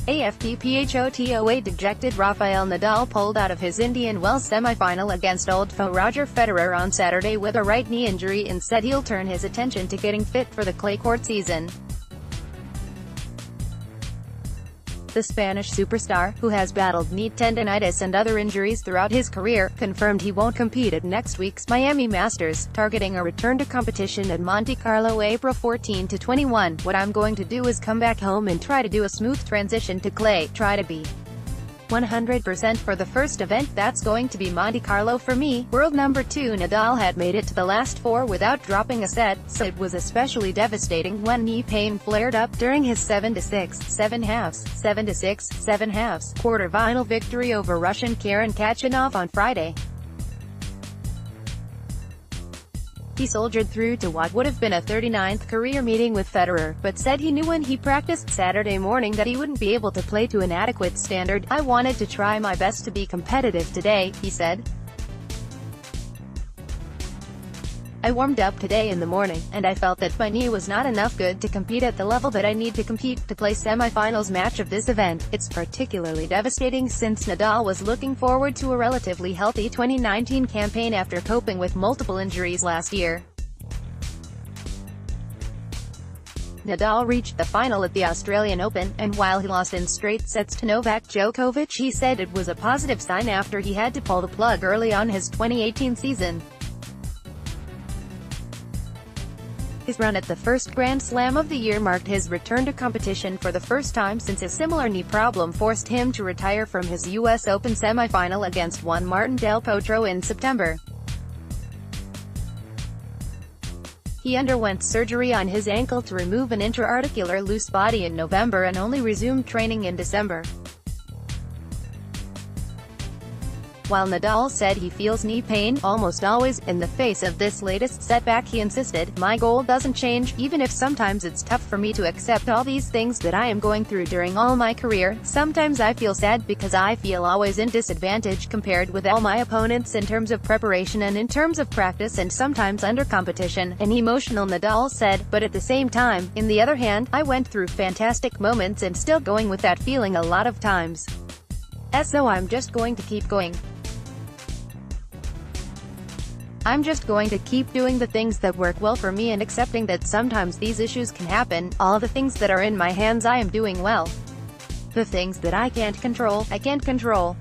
AFP PHOTOA dejected Rafael Nadal pulled out of his Indian Wells semi-final against old foe Roger Federer on Saturday with a right knee injury and said he'll turn his attention to getting fit for the clay court season. The Spanish superstar, who has battled knee tendinitis and other injuries throughout his career, confirmed he won't compete at next week's Miami Masters, targeting a return to competition at Monte Carlo April 14-21. "What I'm going to do is come back home and try to do a smooth transition to clay, try to be 100% for the first event. That's going to be Monte Carlo for me." World number 2 Nadal had made it to the last 4 without dropping a set, so it was especially devastating when knee pain flared up during his 7-6, 7 halves, 7-6, 7 halves quarter-final victory over Russian Karen Khachanov on Friday. He soldiered through to what would have been a 39th career meeting with Federer, but said he knew when he practiced Saturday morning that he wouldn't be able to play to an adequate standard. "I wanted to try my best to be competitive today," he said. "I warmed up today in the morning, and I felt that my knee was not enough good to compete at the level that I need to compete to play semi-finals match of this event. It's particularly devastating since Nadal was looking forward to a relatively healthy 2019 campaign after coping with multiple injuries last year." Nadal reached the final at the Australian Open, and while he lost in straight sets to Novak Djokovic, he said it was a positive sign after he had to pull the plug early on his 2018 season. His run at the first Grand Slam of the year marked his return to competition for the first time since a similar knee problem forced him to retire from his US Open semi-final against Juan Martín del Potro in September. He underwent surgery on his ankle to remove an intra-articular loose body in November and only resumed training in December. While Nadal said he feels knee pain almost always, in the face of this latest setback he insisted, "My goal doesn't change, even if sometimes it's tough for me to accept all these things that I am going through during all my career. Sometimes I feel sad because I feel always in disadvantage compared with all my opponents in terms of preparation and in terms of practice and sometimes under competition," an emotional Nadal said, "but at the same time, in the other hand, I went through fantastic moments and still going with that feeling a lot of times. So I'm just going to keep going. I'm just going to keep doing the things that work well for me and accepting that sometimes these issues can happen. All the things that are in my hands I am doing well. The things that I can't control, I can't control."